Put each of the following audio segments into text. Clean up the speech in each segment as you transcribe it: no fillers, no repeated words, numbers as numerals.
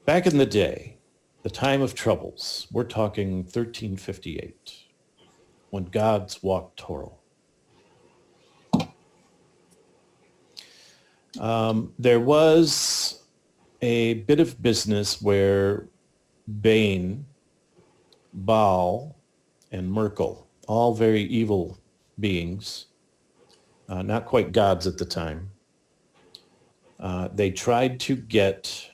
Back in the day, the time of troubles, we're talking 1358, when gods walked Toro. There was a bit of business where Bane, Baal, and Merkel, all very evil beings, not quite gods at the time, they tried to get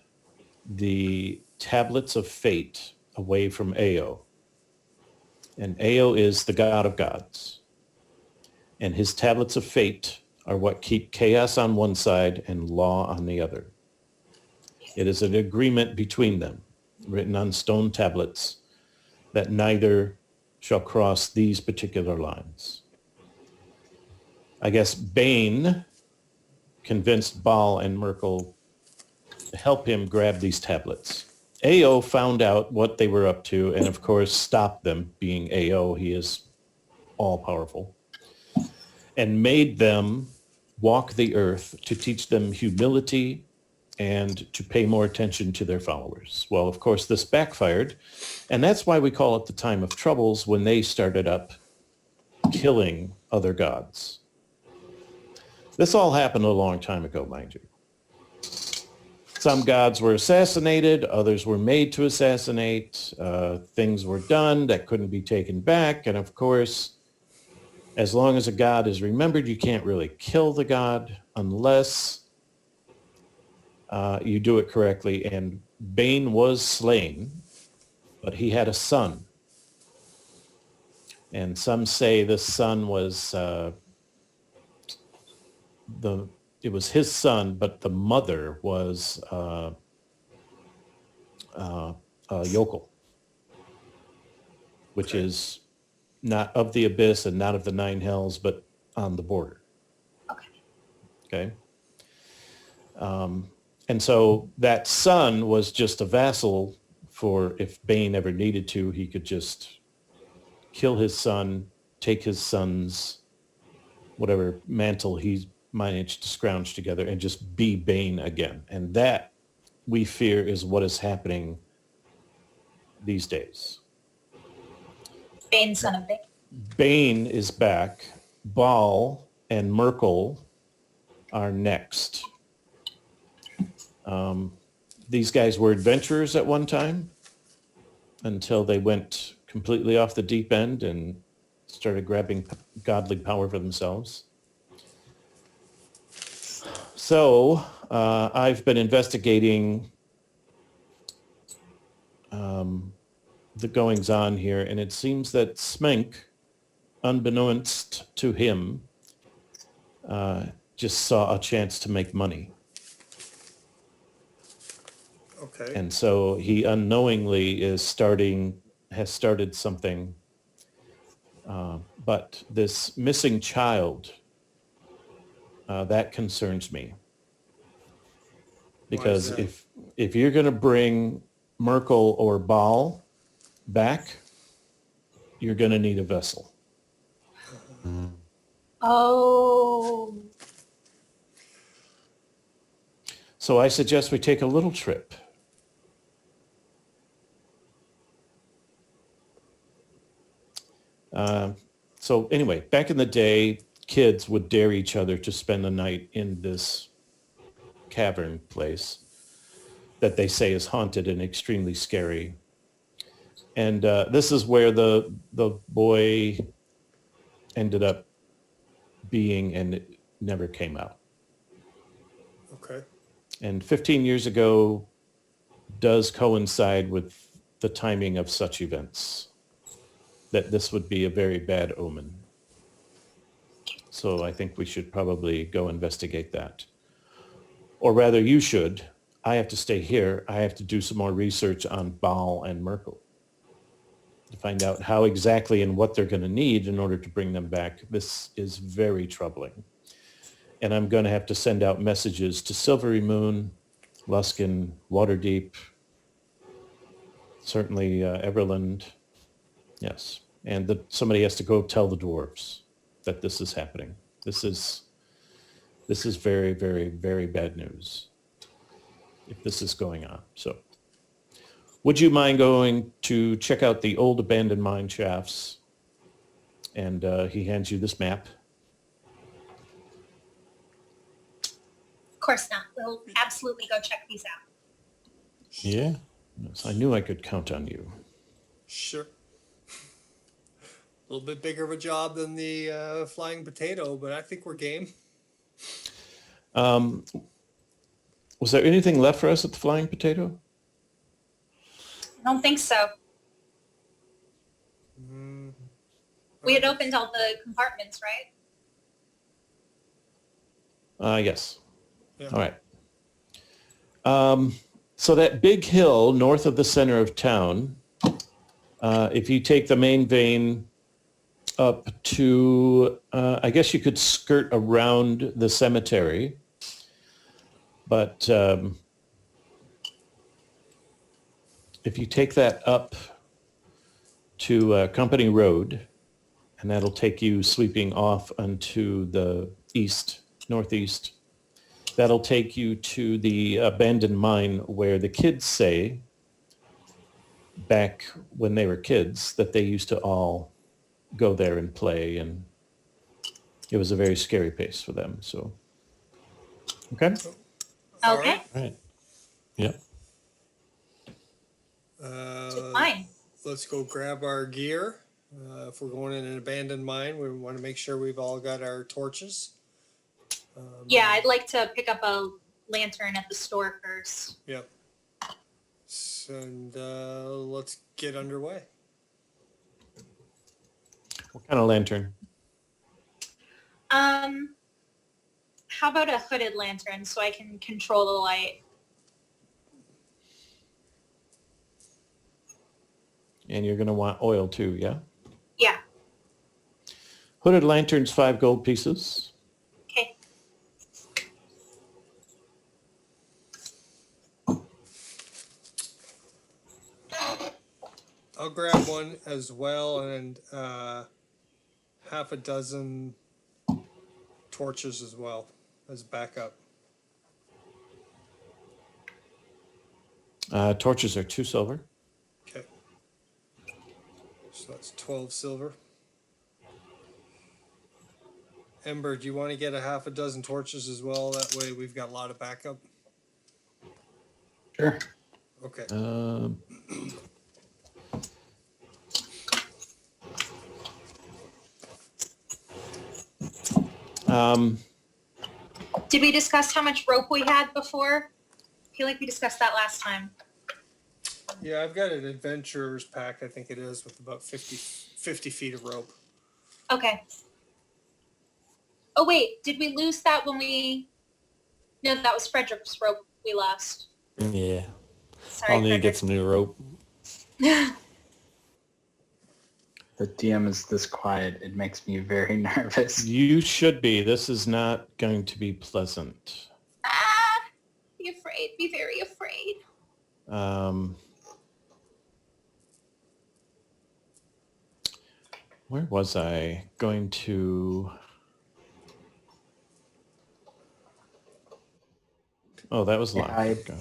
the tablets of fate away from Ao. And Ao is the god of gods. And his tablets of fate are what keep chaos on one side and law on the other. It is an agreement between them, written on stone tablets, that neither shall cross these particular lines. I guess Bane convinced Baal and Merkel to help him grab these tablets. Ao found out what they were up to and of course stopped them, being Ao, he is all powerful, and made them walk the earth to teach them humility and to pay more attention to their followers. Well, of course, this backfired, and that's why we call it the time of troubles, when they started up killing other gods. This all happened a long time ago, mind you. Some gods were assassinated, others were made to assassinate, things were done that couldn't be taken back, and of course, as long as a god is remembered, you can't really kill the god unless you do it correctly. And Bane was slain, but he had a son. And some say this son was, it was his son, but the mother was Yokel, which is not of the abyss and not of the nine hells, but on the border. Okay. And so that son was just a vassal for, if Bane ever needed to, he could just kill his son, take his son's whatever mantle he managed to scrounge together, and just be Bane again. And that, we fear, is what is happening these days. Bane, son of Bane. Bane is back. Baal and Merkel are next. These guys were adventurers at one time until they went completely off the deep end and started grabbing godly power for themselves. So I've been investigating the goings on here, and it seems that Smenk, unbeknownst to him, just saw a chance to make money. Okay. And so he unknowingly has started something. But this missing child, that concerns me. Because if you're going to bring Merkel or Baal back, you're going to need a vessel. Oh. So I suggest we take a little trip. So anyway, back in the day, kids would dare each other to spend the night in this cavern place that they say is haunted and extremely scary. And this is where the boy ended up being, and it never came out. Okay. And 15 years ago does coincide with the timing of such events, that this would be a very bad omen. So I think we should probably go investigate that. Or rather, you should. I have to stay here. I have to do some more research on Baal and Merkel to find out how exactly and what they're going to need in order to bring them back. This is very troubling. And I'm going to have to send out messages to Silvery Moon, Luskin, Waterdeep, certainly Everland. Yes. And somebody has to go tell the dwarves that this is happening. This is very, very, very bad news if this is going on. So Would you mind going to check out the old abandoned mine shafts? And he hands you this map. Of course not. We'll absolutely go check these out. Yeah. Yes, I knew I could count on you. Sure. A little bit bigger of a job than the flying potato, but I think we're game. Was there anything left for us at the Flying Potato? I don't think so. We had opened all the compartments, right? Yes. Yeah. All right. So that big hill north of the center of town, if you take the main vein up to, I guess you could skirt around the cemetery, but if you take that up to Company Road, and that'll take you sweeping off onto the east, northeast, that'll take you to the abandoned mine where the kids say, back when they were kids, that they used to all go there and play, and it was a very scary place for them. So, okay. All Okay. All right. Yep. Fine. Let's go grab our gear. If we're going in an abandoned mine, we want to make sure we've all got our torches. Yeah, I'd like to pick up a lantern at the store first. Yep. And let's get underway. What kind of lantern? How about a hooded lantern so I can control the light? And you're going to want oil too, yeah? Yeah. Hooded lanterns, 5 gold pieces. Okay. I'll grab one as well, and half a dozen torches as well as backup. Torches are 2 silver. Okay. So that's 12 silver. Ember, do you want to get a half a dozen torches as well? That way we've got a lot of backup. Sure. Okay. Did we discuss how much rope we had before? I feel like we discussed that last time. Yeah, I've got an adventurer's pack, I think it is, with about 50 feet of rope. Okay. Oh wait, did we lose that when we... No, that was Frederick's rope we lost. Yeah. Sorry, I'll need to get Frederick. some new rope. The DM is this quiet. It makes me very nervous. You should be. This is not going to be pleasant. Ah! Be afraid. Be very afraid. Where was I going to? Oh, that was long Yeah, ago.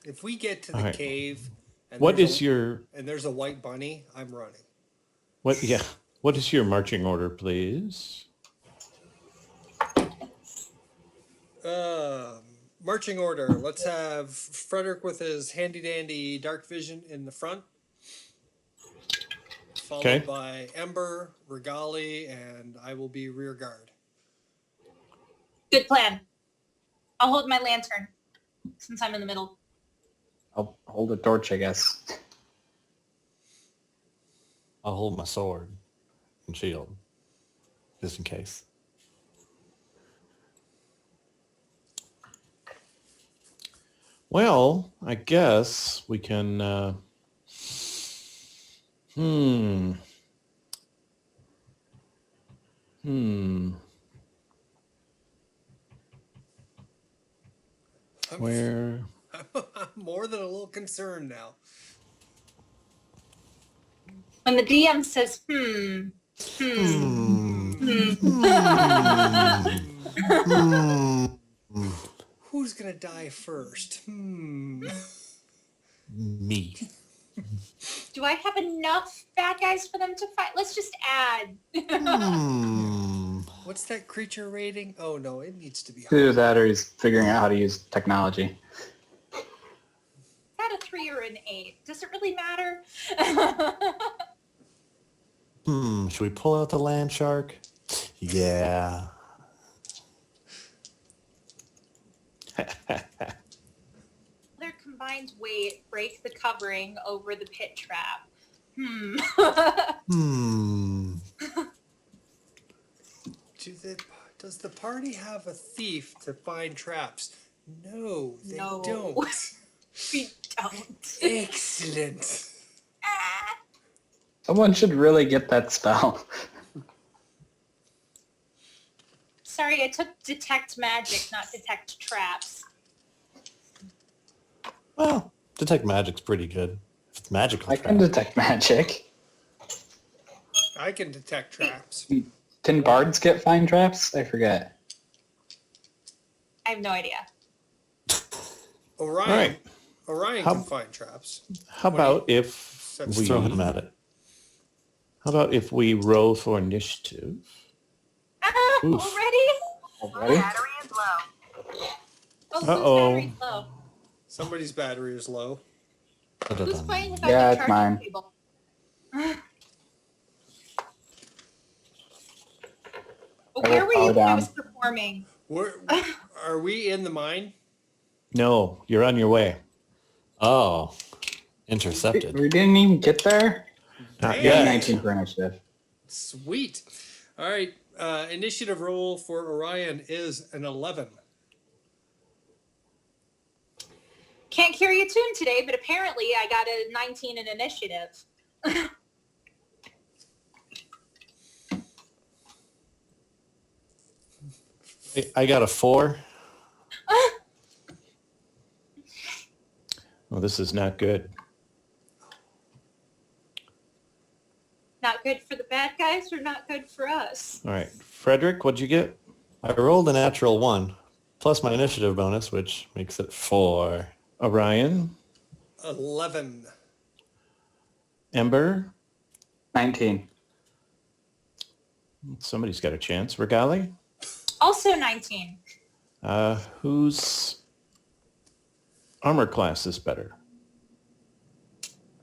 If we get to the All right. cave and What there's is a- your and there's a white bunny, I'm running. what? Yeah. What is your marching order, please? Marching order. Let's have Frederick with his handy dandy dark vision in the front, followed Okay. by Ember, Regali, and I will be rear guard. Good plan. I'll hold my lantern since I'm in the middle. I'll hold a torch, I guess. I'll hold my sword and shield, just in case. Well, I guess we can. Where? I'm more than a little concerned now. When the DM says, Who's gonna die first? Me. Do I have enough bad guys for them to fight? Let's just add. What's that creature rating? Oh no, it needs to be Either higher. that or he's figuring out how to use technology. Is that a 3 or an 8? Does it really matter? Should we pull out the land shark? Yeah. Their combined weight break the covering over the pit trap. Does the party have a thief to find traps? No, they No. don't. We don't. Excellent. Ah. Someone should really get that spell. Sorry, I took detect magic, not detect traps. Well, detect magic's pretty good. If it's magical. I can detect magic. I can detect traps. Can bards get find traps? I forget. I have no idea. Orion. All right. Orion How- can find traps. How about if Let's we Throw him at it. How about if we roll for initiative? Ah, Oof. already? Already? Battery is low. Oh, whose Uh-oh. battery's low? Somebody's battery is low. Who's playing without Yeah, the it's charging mine. cable? Where were you power when I down. was performing? Are we in the mine? No, you're on your way. Oh, intercepted. We didn't even get there? Not Hey. Yeah, yet. 19 for initiative. Sweet. All right. Initiative roll for Orion is an 11. Can't carry a tune today, but apparently I got a 19 in initiative. I got a 4. Well, this is not good. Not good for the bad guys or not good for us? All right. Frederick, what'd you get? I rolled a natural 1, plus my initiative bonus, which makes it 4. Orion? 11. Ember? 19. Somebody's got a chance. Regali? Also 19. Whose armor class is better?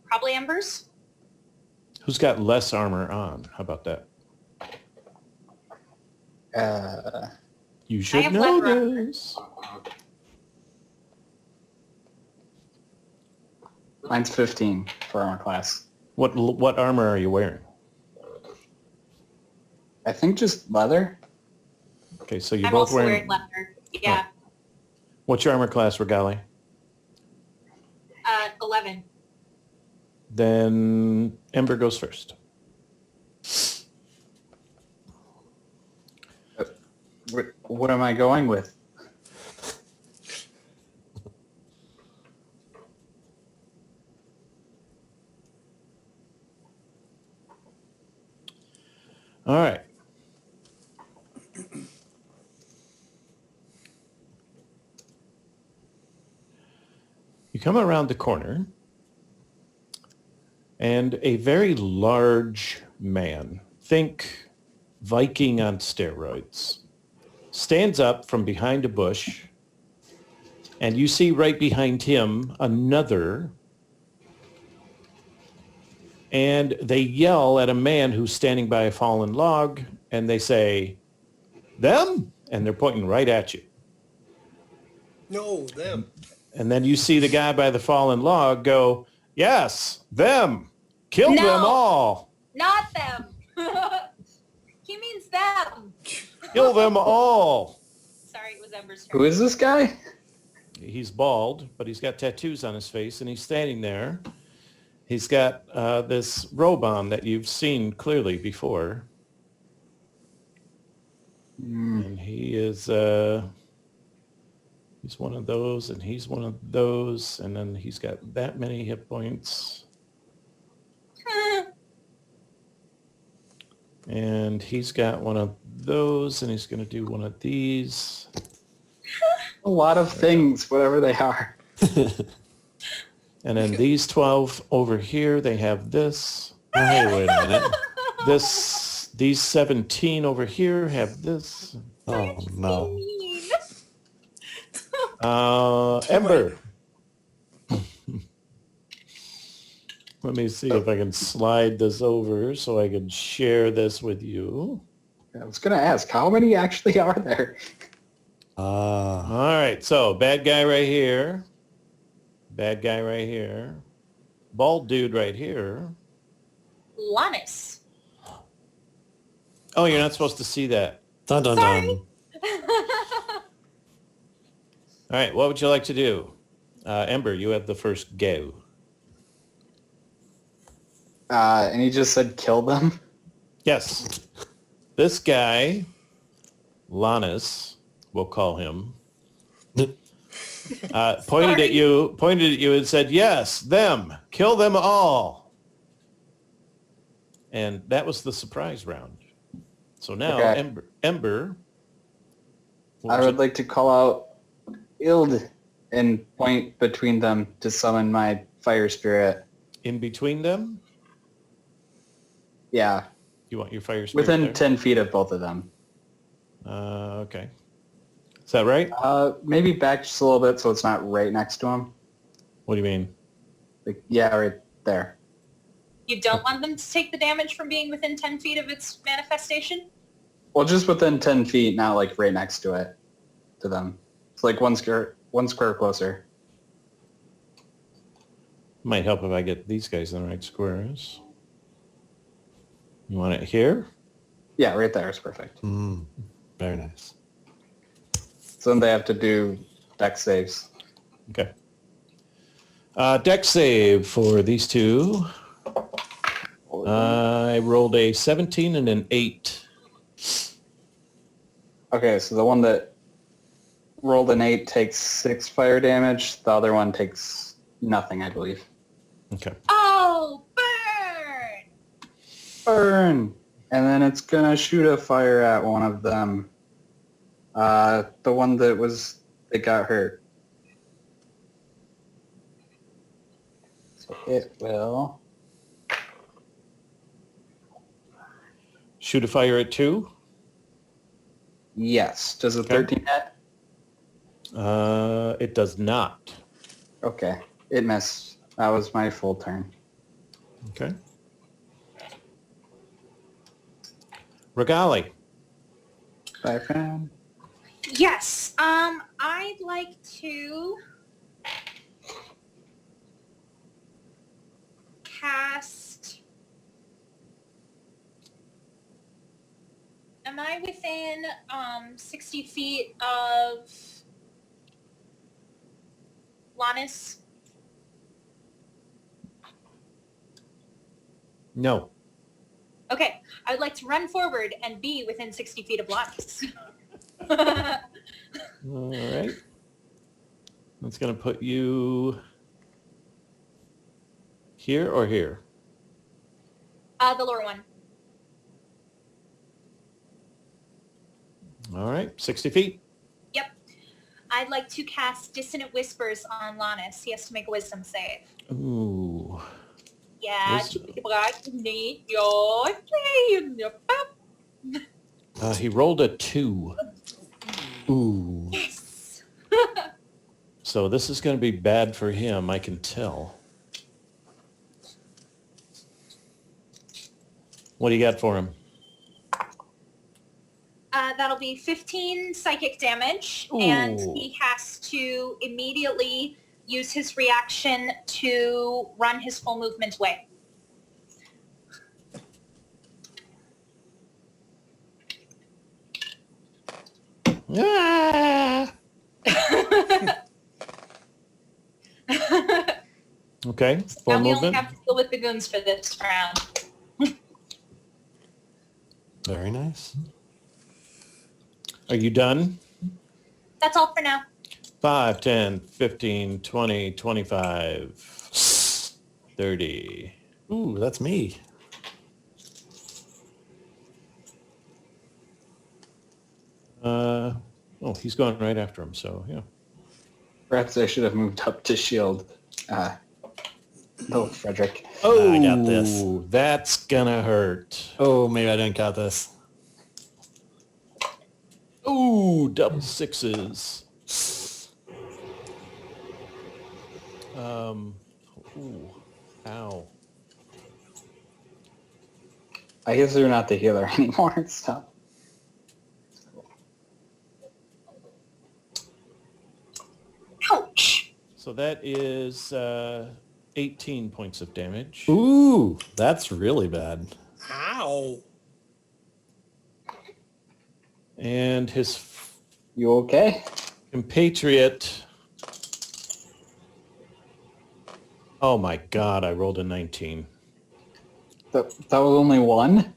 Probably Embers. Who's got less armor on? How about that? You should have know leather armor. this. Mine's 15 for armor class. What armor are you wearing? I think just leather. Okay, so you're I'm both also wearing leather. Yeah. What's your armor class, Regali? 11. Then Ember goes first. What am I going with? All right. You come around the corner, and a very large man, think Viking on steroids, stands up from behind a bush, and you see right behind him another, and they yell at a man who's standing by a fallen log, and they say, "Them?" And they're pointing right at you. No, them. And then you see the guy by the fallen log go, "Yes, them. Kill No. them all. Not them. He means them. Kill them all." Sorry, it was Ember's turn. Who is this guy? He's bald, but he's got tattoos on his face, and he's standing there. He's got this robe on that you've seen clearly before. And he is, he's one of those, and he's one of those, and then he's got that many hit points. And he's got one of those, and he's going to do one of these. A lot of things, whatever they are. And then these 12 over here, they have this. Oh, hey, wait a minute. These 17 over here have this. Oh, no. Mean. Ember. Let me see if I can slide this over so I can share this with you. I was going to ask, how many actually are there? All right, so bad guy right here. Bad guy right here. Bald dude right here. Lannis. Oh, you're not supposed to see that. Dun, dun, Sorry. dun. All right, what would you like to do? Ember, you have the first go. And he just said kill them? Yes. This guy, Lannis, we'll call him, pointed at you and said, yes, them, kill them all. And that was the surprise round. So now, Okay. Ember. I would like to call out Ild and point between them to summon my fire spirit. In between them, Yeah, you want your fire spirit within there? 10 feet of both of them. Okay. Is that right? Maybe back just a little bit so it's not right next to him. What do you mean? Like, yeah, right there. You don't want them to take the damage from being within 10 feet of its manifestation? Well, just within 10 feet, not like right next to it, to them. It's like one square closer. Might help if I get these guys in the right squares. You want it here? Yeah, right there is perfect. Very nice. So then they have to do dex saves. Okay. Dex save for these two. I rolled a 17 and an 8. Okay, so the one that rolled an 8 takes 6 fire damage. The other one takes nothing, I believe. Okay. Oh, burn! Burn! And then it's gonna shoot a fire at one of them. The one that got hurt. So it will... Shoot a fire at 2. Yes. Does a Okay. 13 hit? It does not. Okay. It missed. That was my full turn. Okay. Regali. Fire fan. Yes. I'd like to cast. Am I within 60 feet of Lannis? No. Okay, I would like to run forward and be within 60 feet of Lannis. All right. That's going to put you here or here? The lower one. All right. 60 feet. Yep. I'd like to cast Dissonant Whispers on Lannis. He has to make a wisdom save. Ooh. Yeah. He rolled a 2. Ooh. Yes. So this is going to be bad for him, I can tell. What do you got for him? That'll be 15 psychic damage, and Ooh. he has to immediately use his reaction to run his full movement away. Ah! Okay. Full Now we only movement. have to deal with the goons for this round. Very nice. Are you done? That's all for now. 5, 10, 15, 20, 25, 30. Ooh, that's me. Oh, he's going right after him, so yeah. Perhaps I should have moved up to shield. No, Frederick. Oh, I got this. That's gonna hurt. Oh, maybe I didn't got this. Ooh, double sixes. Ooh, ow. I guess you're not the healer anymore, so. Ouch. So that is 18 points of damage. Ooh, that's really bad. Ow. And his You okay? compatriot. Oh my God, I rolled a 19. That was only one?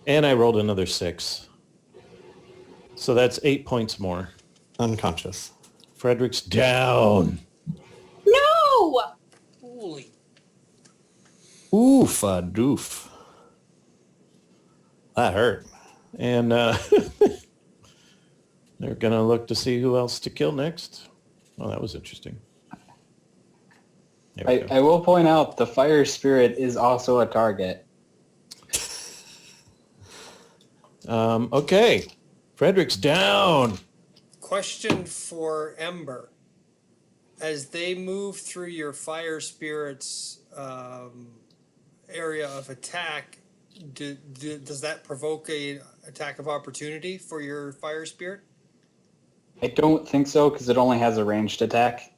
And I rolled another 6. So that's 8 points more. Unconscious. Frederick's down. No! Holy. Oof a doof. That hurt. And they're going to look to see who else to kill next. Oh, that was interesting. There we go. I will point out the fire spirit is also a target. Okay. Frederick's down. Question for Ember. As they move through your fire spirit's area of attack, does that provoke a attack of opportunity for your fire spirit? I don't think so because it only has a ranged attack.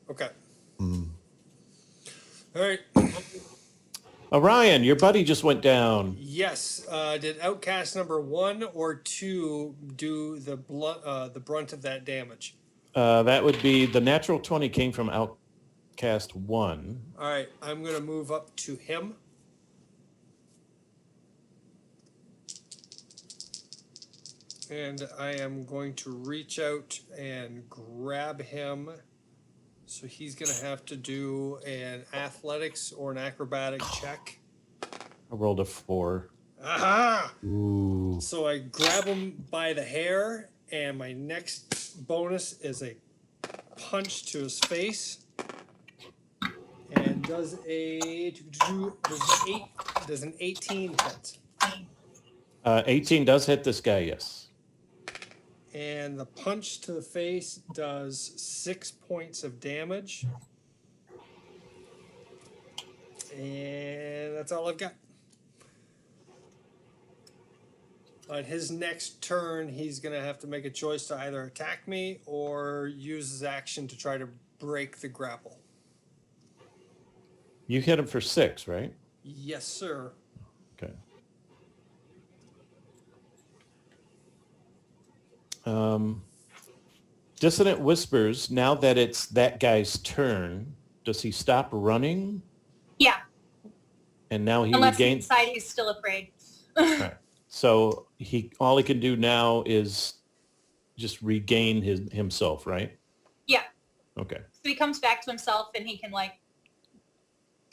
Okay. Mm. All right. Orion, your buddy just went down. Yes. Did Outcast number 1 or 2 do the brunt of that damage? That would be the natural 20 came from Outcast 1. All right. I'm going to move up to him. And I am going to reach out and grab him. So he's going to have to do an athletics or an acrobatic check. I rolled a 4. Aha! Ooh. So I grab him by the hair, and my next bonus is a punch to his face. And does an 18 hit? 18 does hit this guy, yes. And the punch to the face does 6 points of damage. And that's all I've got. On his next turn, he's going to have to make a choice to either attack me or use his action to try to break the grapple. You hit him for 6, right? Yes, sir. Okay. Dissonant Whispers, now that it's that guy's turn, does he stop running? Yeah. And now he Unless regains... inside he's still afraid. Right. So all he can do now is just regain himself, right? Yeah. Okay. So he comes back to himself and he can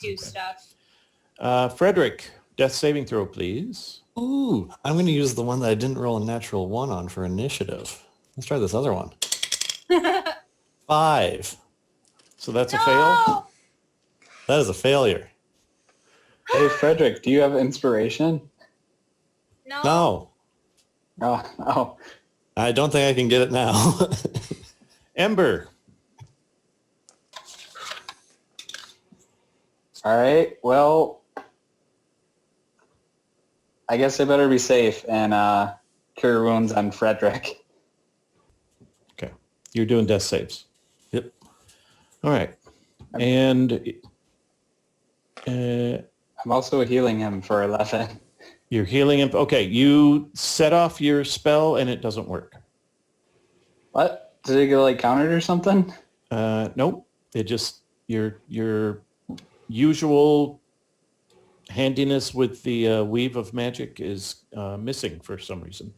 do stuff. Frederick, death saving throw, please. Ooh, I'm going to use the one that I didn't roll a natural 1 on for initiative. Let's try this other one. 5. So that's a fail. That is a failure. Hey, Frederick, do you have inspiration? No. No, Oh. I don't think I can get it now. Ember. All right. Well, I guess I better be safe and cure wounds on Frederick. Okay. You're doing death saves. Yep. All right. And I'm also healing him for 11. you're healing him. Okay. You set off your spell and it doesn't work. What? Did it get countered or something? Nope. It just, your usual handiness with the weave of magic is missing for some reason.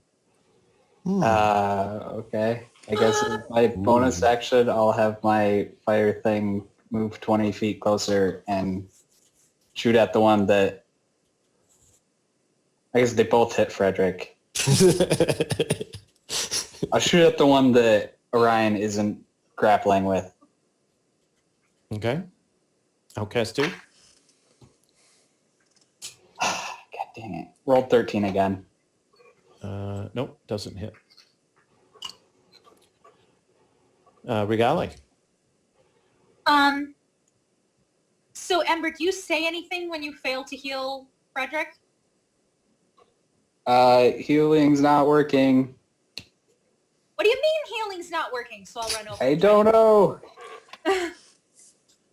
Okay. I guess as my bonus action, I'll have my fire thing move 20 feet closer and shoot at the one that... I guess they both hit Frederick. I'll shoot at the one that Orion isn't grappling with. Okay. Outcast 2. God dang it. Rolled 13 again. Nope, doesn't hit. Regali. So Ember, do you say anything when you fail to heal Frederick? Healing's not working. What do you mean healing's not working? So I'll run over. I don't know.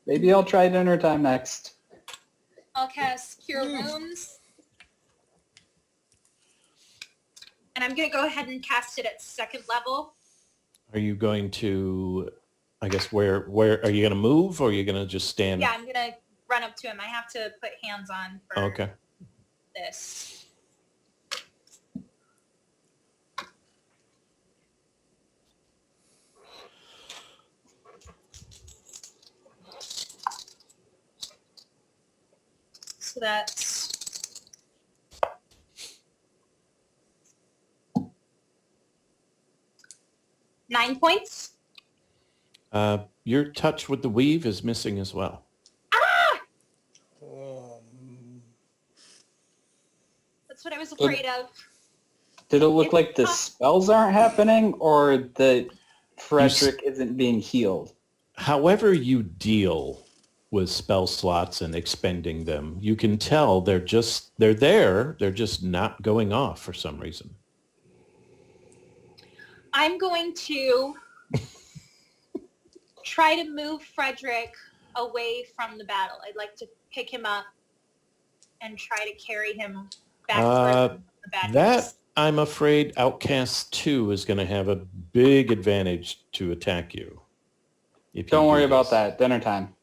Maybe I'll try dinner time next. I'll cast Cure Wounds. And I'm going to go ahead and cast it at 2nd level. Are you going to, I guess, where are you going to move or are you going to just stand? Yeah, I'm going to run up to him. I have to put hands on for Okay. this. So that's 9 points. Your touch with the weave is missing as well. Oh, That's what I was afraid of. Did it look like the spells aren't happening or that Frederick isn't being healed? However you deal with spell slots and expending them, you can tell they're there. They're just not going off for some reason. I'm going to try to move Frederick away from the battle. I'd like to pick him up and try to carry him back towards the bad That, guys. I'm afraid, Outcast 2 is going to have a big advantage to attack you. If you Don't do worry about this. that. Dinner time.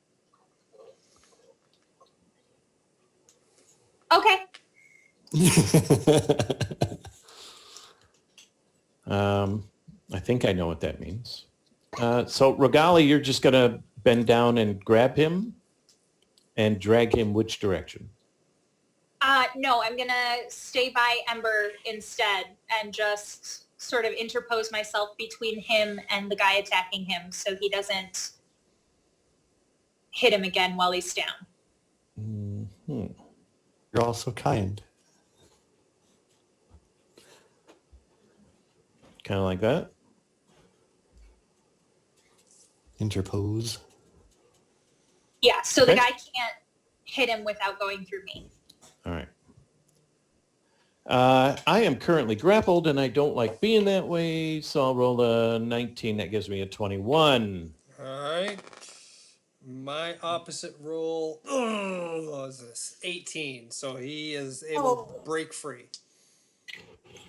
Okay. I think I know what that means. So Regali, you're just going to bend down and grab him and drag him which direction? No, I'm going to stay by Ember instead and just sort of interpose myself between him and the guy attacking him so he doesn't hit him again while he's down. Mm-hmm. You're all so kind. Kind of like that. Interpose. Yeah, so the Okay. guy can't hit him without going through me. All right. I am currently grappled and I don't like being that way, so I'll roll a 19. That gives me a 21. all right. My opposite roll, what was this? 18. So he is able to break free.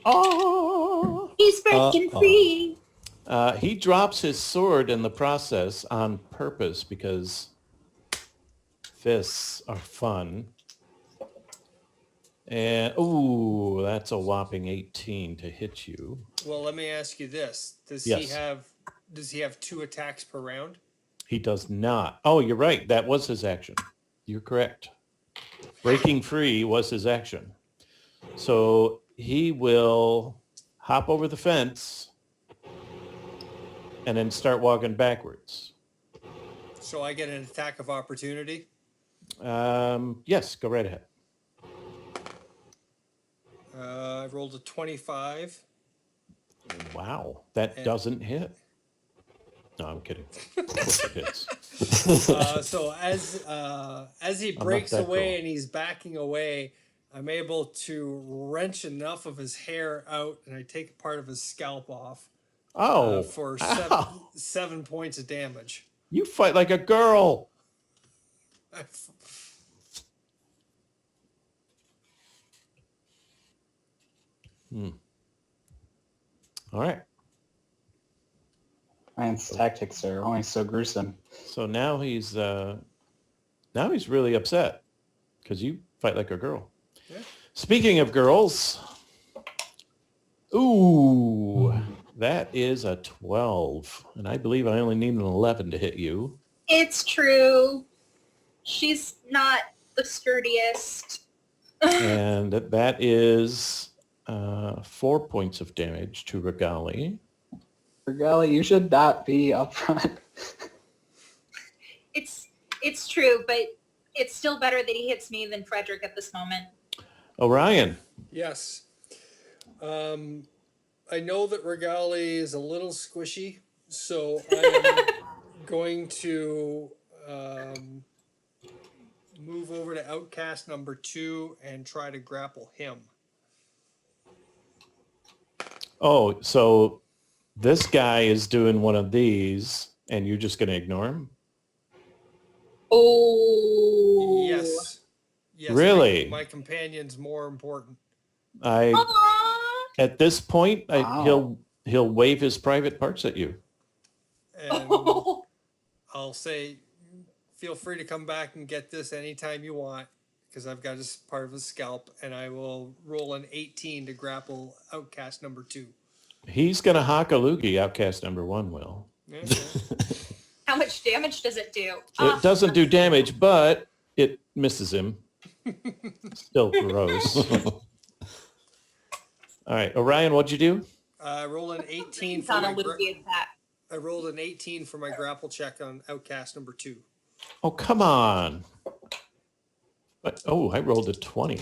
Oh! He's breaking Uh-oh. free. He drops his sword in the process on purpose because fists are fun. And, ooh, that's a whopping 18 to hit you. Well, let me ask you this: Does Yes. he have 2 attacks per round? He does not. Oh, you're right. That was his action. You're correct. Breaking free was his action. So he will hop over the fence and then start walking backwards. So I get an attack of opportunity. Yes, go right ahead. I rolled a 25. Wow, that And- doesn't hit. No, I'm kidding. Of course it hits. So as he I'm not breaks that away cool. and he's backing away, I'm able to wrench enough of his hair out, and I take part of his scalp off Oh, for ow. 7 points of damage. You fight like a girl. All right. Man's tactics are only so gruesome. So now he's really upset because you fight like a girl. Yeah. Speaking of girls, ooh, that is a 12, and I believe I only need an 11 to hit you. It's true. She's not the sturdiest. And that is 4 points of damage to Regali. Regali, you should not be up front. It's true, but it's still better that he hits me than Frederick at this moment. Orion. Yes. I know that Regali is a little squishy, so I am going to move over to Outcast number 2 and try to grapple him. Oh, so this guy is doing one of these and you're just going to ignore him? Oh. Yes. Yes. Really? My companion's more important. Aw. At this point, Wow. he'll wave his private parts at you. And I'll say, feel free to come back and get this anytime you want, because I've got as part of his scalp, and I will roll an 18 to grapple Outcast number 2. He's going to hock a loogie, Outcast number 1 will. Yeah, How much damage does it do? It doesn't do damage, but it misses him. Still gross. All right, Orion, what'd you do? I rolled an 18 It's for on my a Luigi attack. I rolled an 18 for my grapple check on Outcast number 2. Oh, come on. But, I rolled a 20.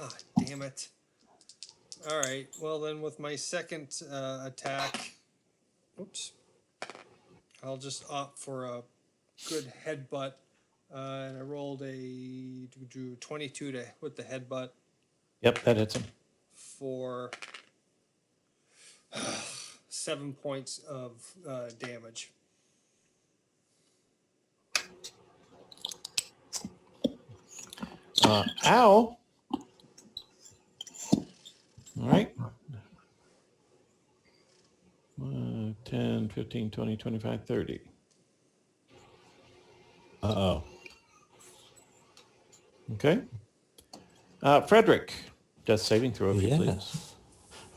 Ah, damn it. All right. Well, then with my second attack, oops, I'll just opt for a good headbutt. And I rolled a 22 with the headbutt Yep, that hits him. for 7 points of damage. Ow. All right. 10, 15, 20, 25, 30. Uh-oh. Okay. Frederick, death saving throw, if you please. Yes.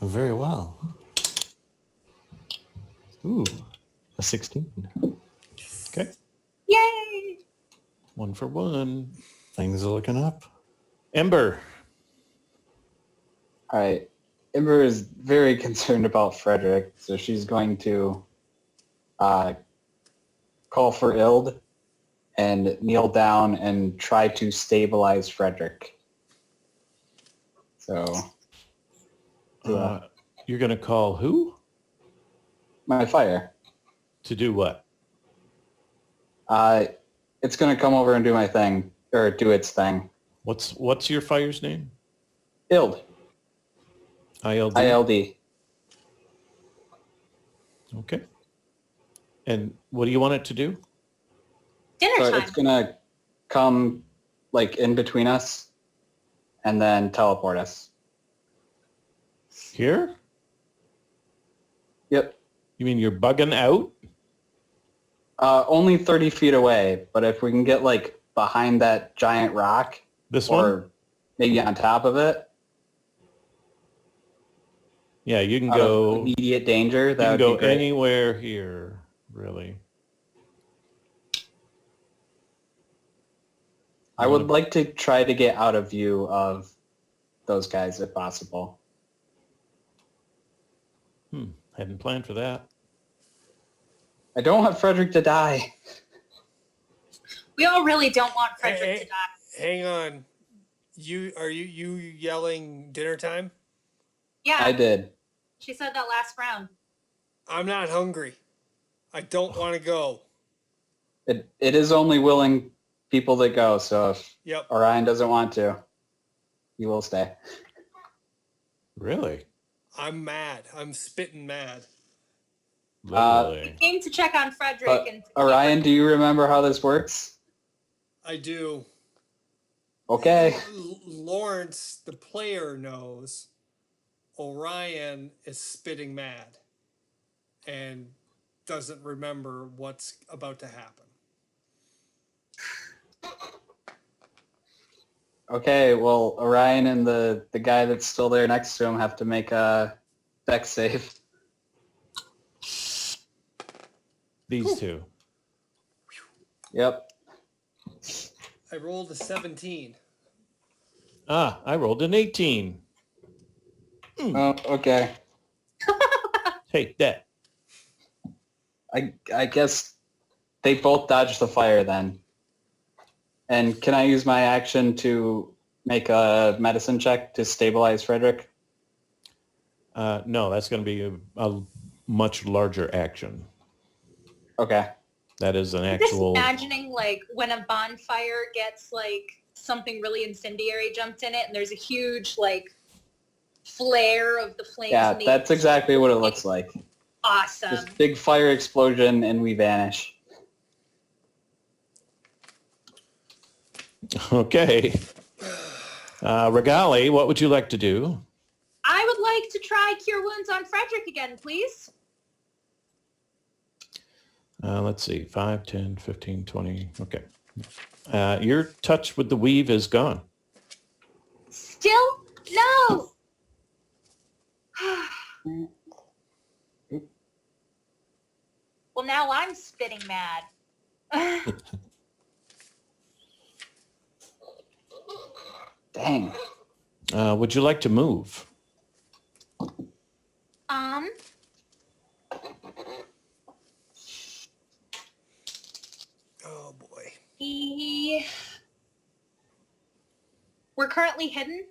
Very well. Ooh, a 16. Okay. Yay! 1 for 1. Things are looking up. Ember. All right. Ember is very concerned about Frederick, so she's going to call for Ild and kneel down and try to stabilize Frederick. So, You're going to call who? my fire. To do what? It's going to come over and do my thing, or do its thing. What's your fire's name? Ild. ILD? ILD. Okay. And what do you want it to do? Dinner So time. it's going to come like in between us and then teleport us. Here? Yep. You mean you're bugging out? Only 30 feet away, but if we can get like behind that giant rock This one? or maybe on top of it, Yeah, you can out of go. immediate danger, You that can would go be great. anywhere here, really. I would like to try to get out of view of those guys if possible. Hadn't planned for that. I don't want Frederick to die. We all really don't want Frederick Hey, to die. Hang on. Are you yelling dinner time? Yeah, I did. she said that last round. I'm not hungry. I don't want to go. It is only willing people that go, so if Yep. Orion doesn't want to, he will stay. Really? I'm mad. I'm spitting mad. Literally. Came to check on Frederick But and Orion, do you remember how this works? I do. Okay. Lawrence, the player, knows Orion is spitting mad and doesn't remember what's about to happen. Okay, well, Orion and the guy that's still there next to him have to make a dex save. These two. Yep. I rolled a 17. I rolled an 18. Oh, okay. Take that. I guess they both dodged the fire then. And can I use my action to make a medicine check to stabilize Frederick? No, that's going to be a much larger action. Okay. That is an Just actual... imagining like when a bonfire gets like something really incendiary jumped in it and there's a huge like flare of the flames. Yeah, in the that's exactly what it looks like. awesome. This big fire explosion and we vanish. Okay. Regali, what would you like to do? I would like to try Cure Wounds on Frederick again, please. Let's see, 5, 10, 15, 20. Okay. Your touch with the weave is gone. Still? No! Well, now I'm spitting mad. Dang. Would you like to move? Oh boy. We're currently hidden.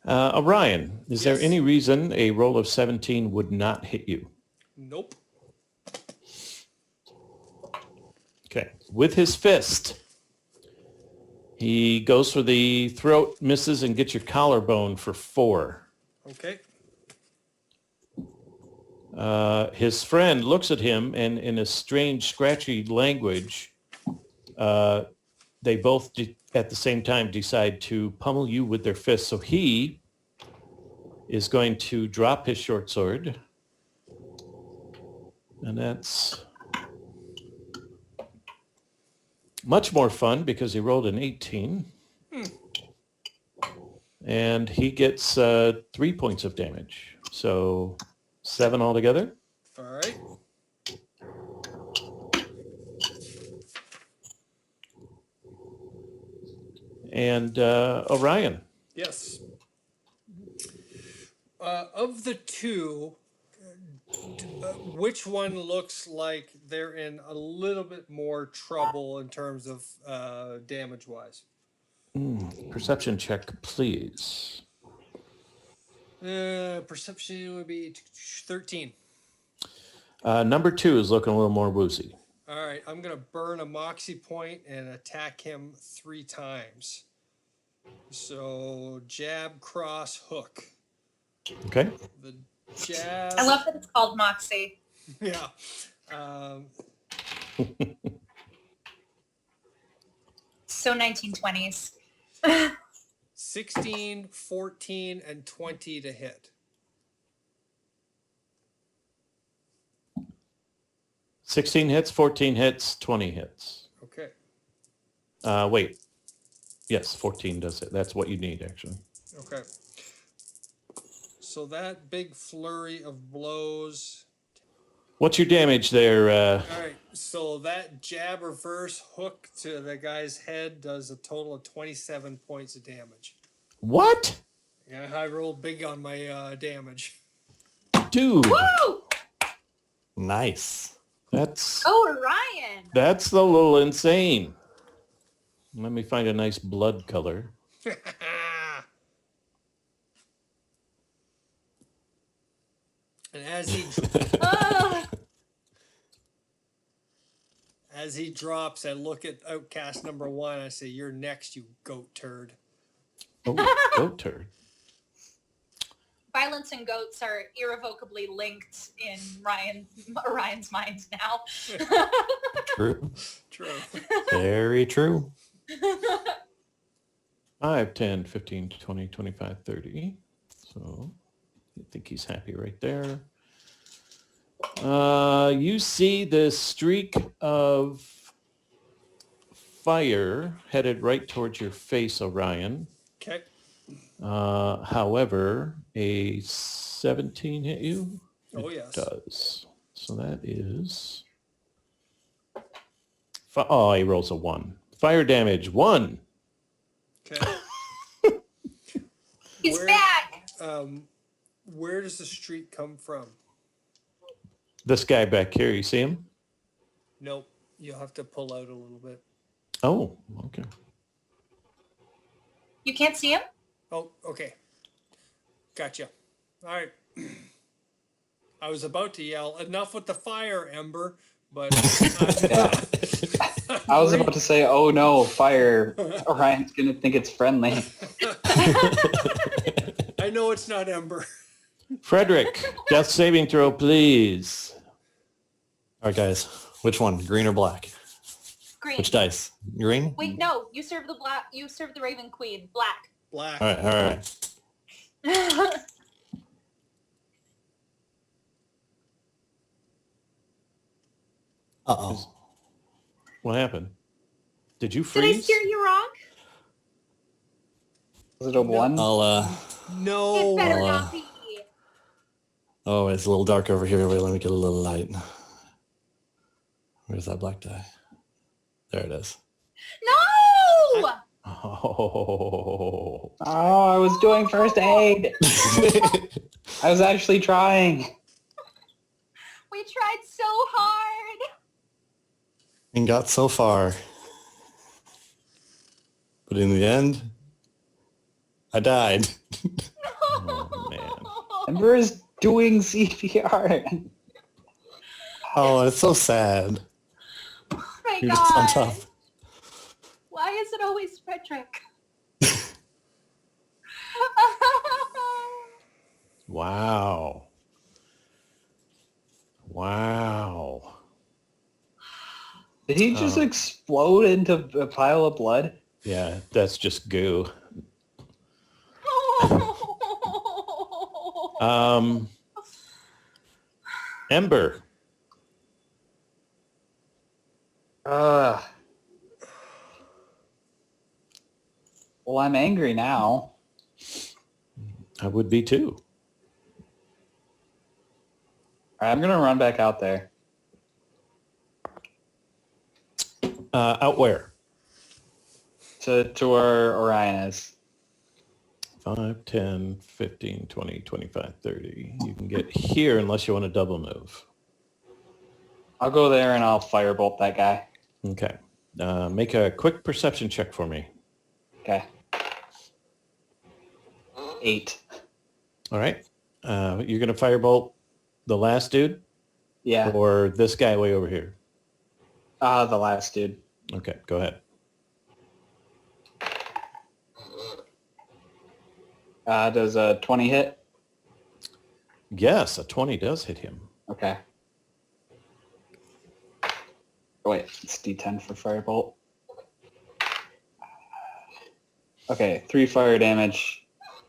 Orion, is there Yes. any reason a roll of 17 would not hit you? Nope. Okay. With his fist, he goes for the throat, misses, and gets your collarbone for 4. Okay. His friend looks at him, and in a strange, scratchy language, they both at the same time decide to pummel you with their fists. So he is going to drop his short sword, and that's much more fun because he rolled an 18. And he gets 3 points of damage. So 7 altogether. All right. And Orion. Yes. Of the two, which one looks like they're in a little bit more trouble in terms of damage-wise? Perception check, please. Perception would be 13. Number 2 is looking a little more woozy. All right, I'm going to burn a moxie point and attack him 3 times. So jab, cross, hook. Okay. The jab. I love that it's called Moxie. Yeah. 1920s. 16, 14, and 20 to hit. 16 hits, 14 hits, 20 hits. Okay. Wait. Yes, 14 does it. That's what you need, actually. Okay. So that big flurry of blows. What's your damage there? All right. So that jab reverse hook to the guy's head does a total of 27 points of damage. What? Yeah, I rolled big on my damage. Dude, Woo! Nice. that's Orion. a little insane. Let me find a nice blood color. And as he Ugh. as he drops, I look at outcast number 1. I say, "You're next, you goat turd." Oh, goat turd. Violence and goats are irrevocably linked in Orion's mind now. True. True. Very true. 5, 10, 15, 20, 25, 30. So I think he's happy right there. You see the streak of fire headed right towards your face, Orion. Okay. However, a 17 hit you? Oh, It yes. does. So that is... Oh, he rolls a 1. Fire damage, 1. Okay. He's Where- back. Where does the streak come from? This guy back here, you see him? Nope. You'll have to pull out a little bit. Oh, okay. You can't see him? Oh, okay. Gotcha. All right. I was about to yell, enough with the fire, Ember, but I was about to say, oh no, fire. Orion's going to think it's friendly. I know it's not Ember. Frederick, death saving throw, please. All right, guys. Which one? Green or black? Green. Which dice? Green? Wait, no. You serve the black. You serve the Raven Queen. Black. Black. All right, all right. Uh-oh. What happened? Did you Did I freeze? steer you wrong? Was it a one? I'll, No. It better Well, not be. oh, it's a little dark over here. Wait, let me get a little light. Where's that black die? There it is. No! Oh. Oh, I was doing first aid. I was actually trying. We tried so hard. And got so far. But in the end, I died. Oh, man. Ember is doing CPR. Oh, it's so sad. Oh my You're just on god. top. Why is it always Frederick? Wow. Wow. Did he just explode into a pile of blood? Yeah, that's just goo. Ember. Well, I'm angry now. I would be too. All right, I'm gonna run back out there. Out where? To where Orion is. 5, 10, 15, 20, 25, 30. You can get here unless you want to double move. I'll go there and I'll firebolt that guy. Okay. Make a quick perception check for me. Okay. 8. All right. You're going to firebolt the last dude Yeah. or this guy way over here? The last dude. Okay, go ahead. Does a 20 hit? Yes, a 20 does hit him. Okay. Oh, wait, it's D10 for firebolt. Okay, 3 fire damage,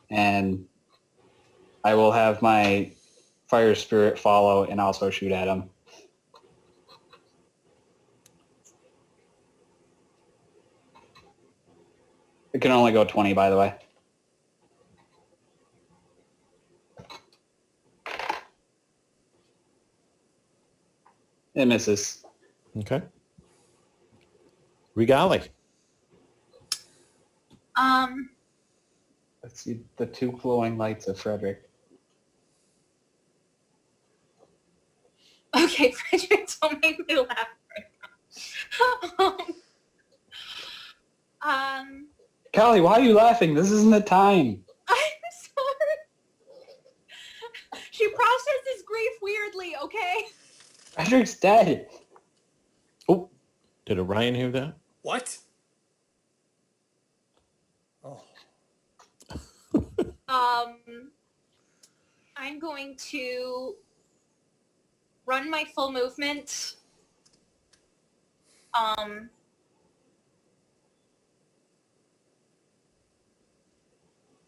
and I will have my fire spirit follow and also shoot at him. It can only go 20, by the way. It misses. Okay. Regali. Let's see the 2 glowing lights of Frederick. Okay, Frederick, don't make me laugh right now. Callie, why are you laughing? This isn't the time. I'm sorry. She processes grief weirdly, okay? Frederick's dead. Oh, did Orion hear that? What? Oh. I'm going to run my full movement.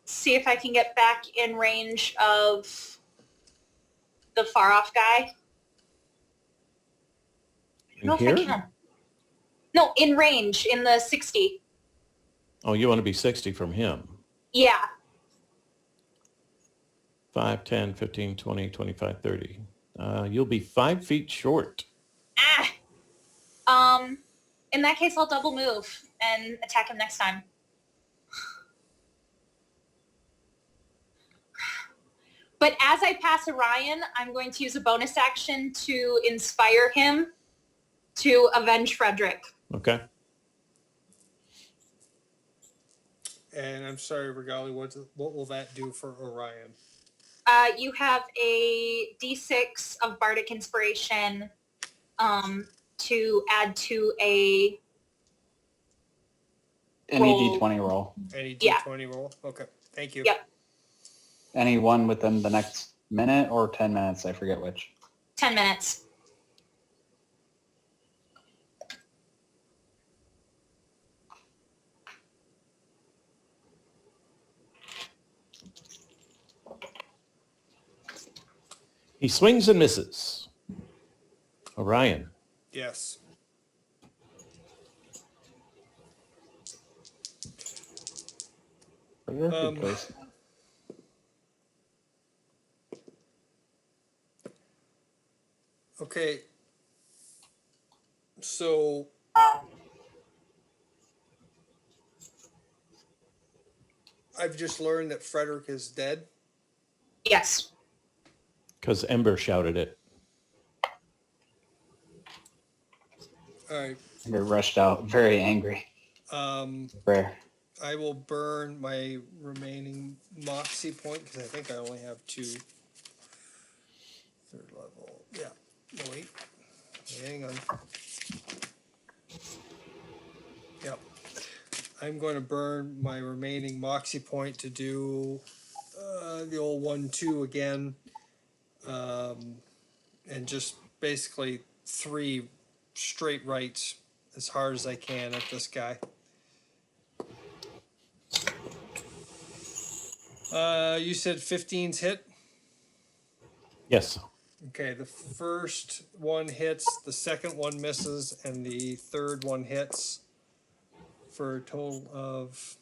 See if I can get back in range of the far off guy. I In don't know if I here? can. No, in range, in the 60. Oh, you want to be 60 from him. Yeah. 5, 10, 15, 20, 25, 30. You'll be 5 feet short. In that case, I'll double move and attack him next time. But as I pass Orion, I'm going to use a bonus action to inspire him to avenge Frederick. Okay. And I'm sorry, Regali, what will that do for Orion? You have a D6 of Bardic Inspiration to add to a Any Roll. D20 roll. Any Yeah. D20 roll? Okay, thank you. Yep. Any one within the next minute or 10 minutes, I forget which. 10 minutes. He swings and misses. Orion. Yes. Um, Okay. So I've just learned that Frederick is dead. Yes. Because Ember shouted it. All right. They rushed out, very angry. Rare. I will burn my remaining Moxie point because I think I only have 2. Third level. Yeah. No, wait. Hang on. Yep. I'm going to burn my remaining Moxie point to do the old 1-2 again. And just basically 3 straight rights as hard as I can at this guy. You said 15's hit? Yes. Okay, the first one hits, the second one misses, and the third one hits for a total of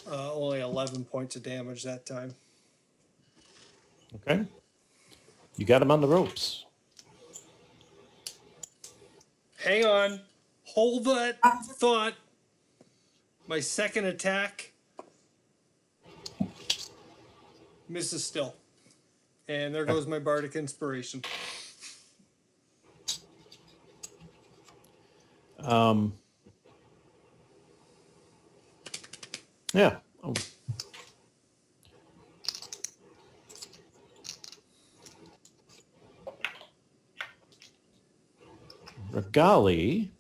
only 11 points of damage that time. Okay. You got him on the ropes. Hang on. Hold that thought. My second attack misses still. And there goes my Bardic Inspiration. Yeah. Oh. Regali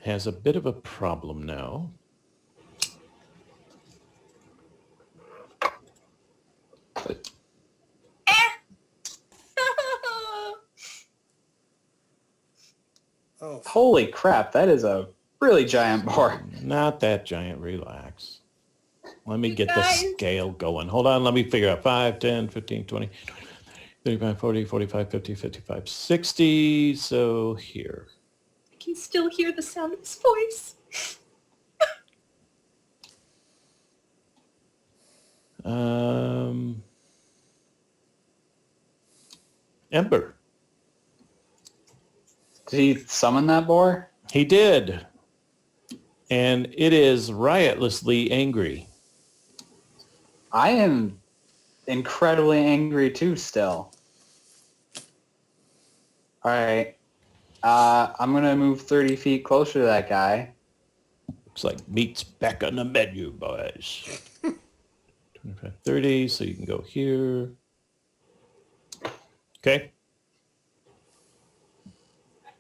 has a bit of a problem now. Oh, Holy crap, that is a really giant boar. Not that giant. Relax. Let me get the guys. scale going. Hold on. Let me figure out 5, 10, 15, 20, 35, 40, 45, 50, 55, 60. So here. I can still hear the sound of his voice. Ember. Did he summon that boar? He did. And it is riotously angry. I am incredibly angry too still. All right. I'm going to move 30 feet closer to that guy. Looks like meat's back on the menu, boys. 25, 30, so you can go here. Okay.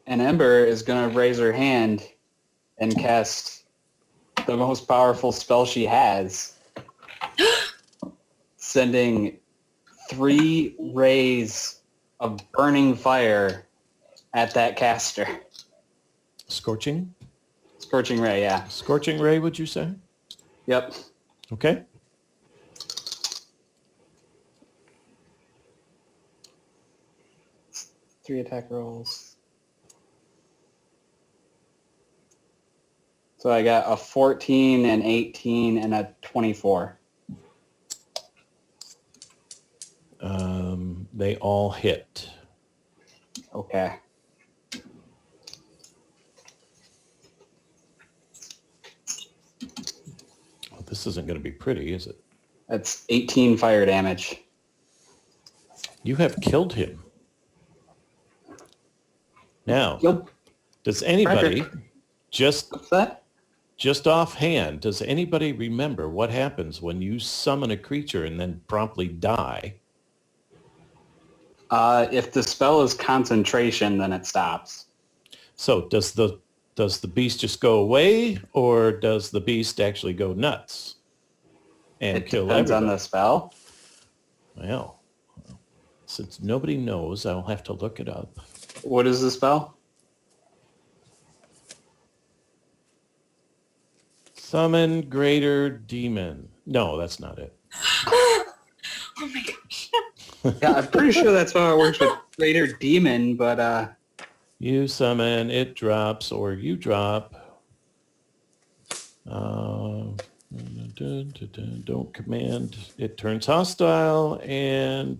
And Ember is going to raise her hand and cast the most powerful spell she has, sending 3 rays of burning fire at that caster. Scorching? Scorching ray, yeah. Scorching ray, would you say? Yep. Okay. Three attack rolls. So I got a 14, an 18, and a 24. They all hit. Okay. Well, this isn't going to be pretty, is it? That's 18 fire damage. You have killed him. Now, Yep. does anybody Frederick. What's that? just offhand, does anybody remember what happens when you summon a creature and then promptly die? If the spell is concentration, then it stops. So does the beast just go away, or does the beast actually go nuts and It kill depends everybody? on the spell. Well, since nobody knows, I'll have to look it up. What is the spell? Summon greater demon. No, that's not it. Oh my gosh. Yeah, I'm pretty sure that's how it works with Greater Demon, but You summon, it drops, or you drop. Don't command. It turns hostile, and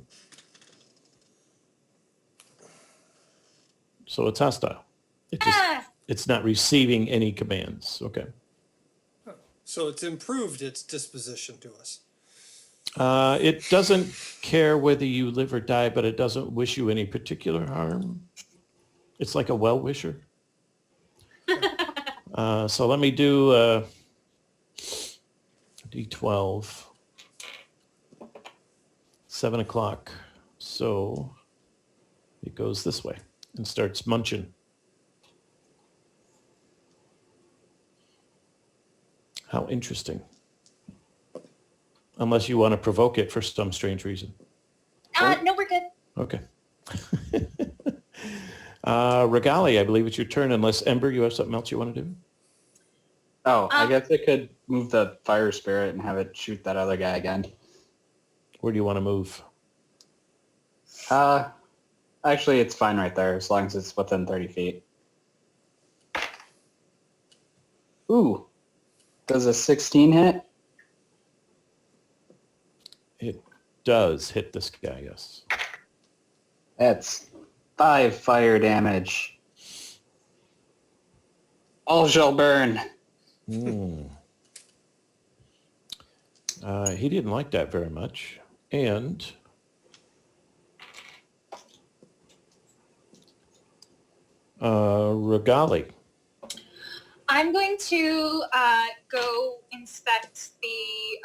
so it's hostile. It's not receiving any commands. Okay. So it's improved its disposition to us. It doesn't care whether you live or die, but it doesn't wish you any particular harm. It's like a well-wisher. So let me do D12. 7 o'clock. So it goes this way and starts munching. How interesting. Unless you want to provoke it for some strange reason. No, we're good. Okay. Regali, I believe it's your turn, unless Ember, you have something else you want to do? I guess I could move the fire spirit and have it shoot that other guy again. Where do you want to move? Actually, it's fine right there, as long as it's within 30 feet. Ooh. Does a 16 hit? It does hit this guy, yes. That's 5 fire damage. All shall burn. Hmm. He didn't like that very much. And Regali. I'm going to go inspect the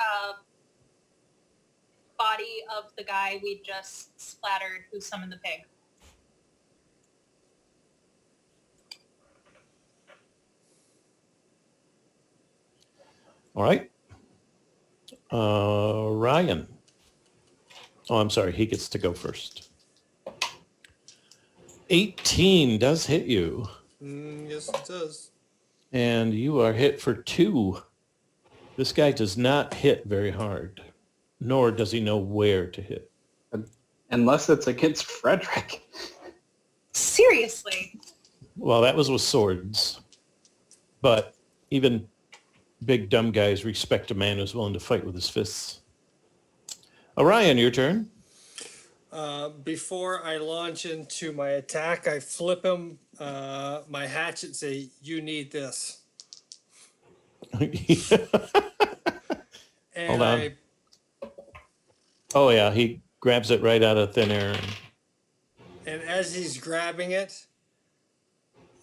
body of the guy we just splattered who summoned the pig. All right. Ryan. Oh, I'm sorry. He gets to go first. 18 does hit you. Yes, it does. And you are hit for 2. This guy does not hit very hard, nor does he know where to hit. Unless it's against Frederick. Seriously. Well, that was with swords. But even big dumb guys respect a man who's willing to fight with his fists. Orion, your turn. Before I launch into my attack, I flip him my hatchet and say, "You need this." And Hold on. Oh, yeah. He grabs it right out of thin air. And as he's grabbing it,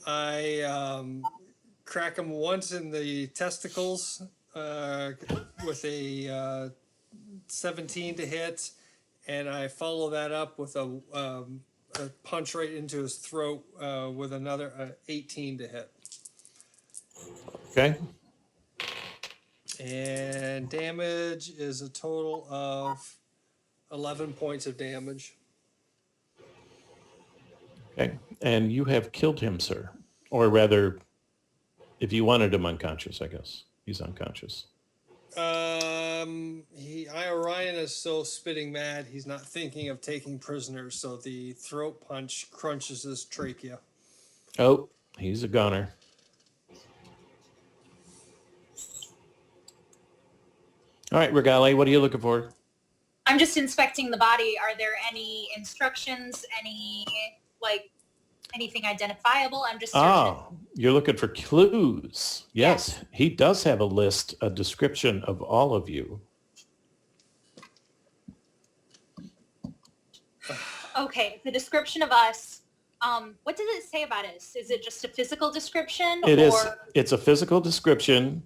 I crack him once in the testicles with a 17 to hit, and I follow that up with a punch right into his throat with another 18 to hit. Okay. And damage is a total of 11 points of damage. Okay. And you have killed him, sir. Or rather, if you wanted him unconscious, I guess. He's unconscious. Orion is so spitting mad, he's not thinking of taking prisoners, so the throat punch crunches his trachea. Oh, he's a goner. All right, Regali, what are you looking for? I'm just inspecting the body. Are there any instructions, anything identifiable? I'm just searching. Oh, you're looking for clues. Yes, he does have a list, a description of all of you. Okay, the description of us. What does it say about us? Is it just a physical description? It is. or... It's a physical description.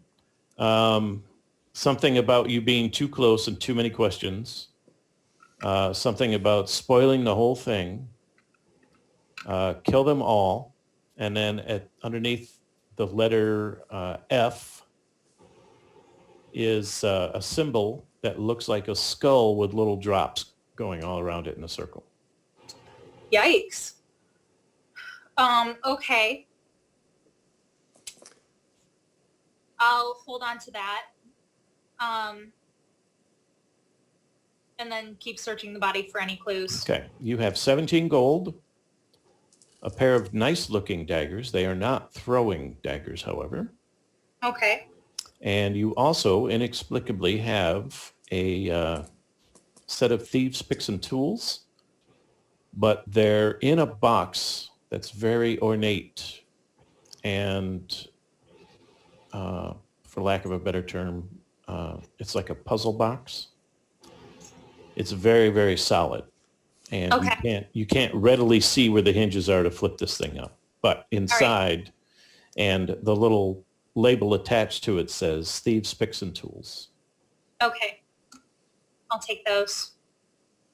Something about you being too close and too many questions. Something about spoiling the whole thing. Kill them all. And then underneath the letter F is a symbol that looks like a skull with little drops going all around it in a circle. Yikes. Okay. I'll hold on to that. And then keep searching the body for any clues. Okay, you have 17 gold, a pair of nice looking daggers. They are not throwing daggers, however. Okay. And you also inexplicably have a set of thieves' picks and tools, but they're in a box that's very ornate and, for lack of a better term, it's like a puzzle box. It's very, very solid. And Okay. you can't readily see where the hinges are to flip this thing up. But inside, and the little label attached to it says Thieves' Picks and Tools. Okay. I'll take those.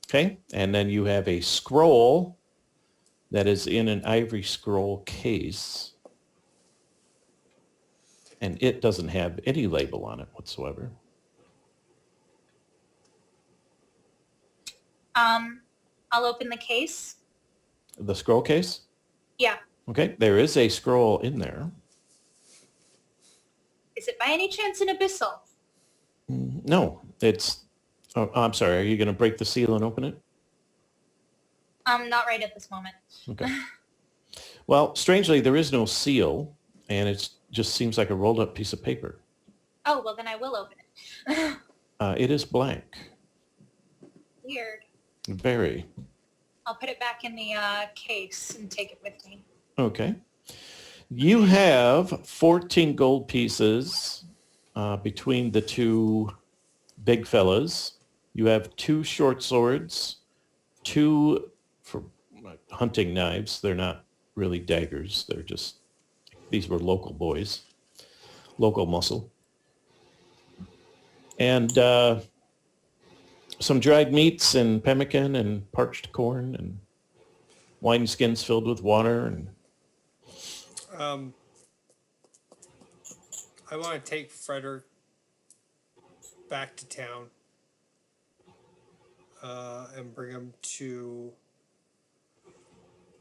Okay, and then you have a scroll that is in an ivory scroll case. And it doesn't have any label on it whatsoever. I'll open the case. The scroll case? Yeah. Okay, there is a scroll in there. Is it by any chance an abyssal? No, it's, oh, I'm sorry, are you going to break the seal and open it? Not right at this moment. Okay. Well, strangely, there is no seal, and it just seems like a rolled up piece of paper. Oh, well then I will open it. It is blank. Weird. Very. I'll put it back in the case and take it with me. Okay. You have 14 gold pieces between the two big fellas. You have 2 short swords, 2 for hunting knives. They're not really daggers. They're just, these were local boys, local muscle. And some dried meats and pemmican and parched corn and wine skins filled with water. And I want to take Frederick back to town and bring him to.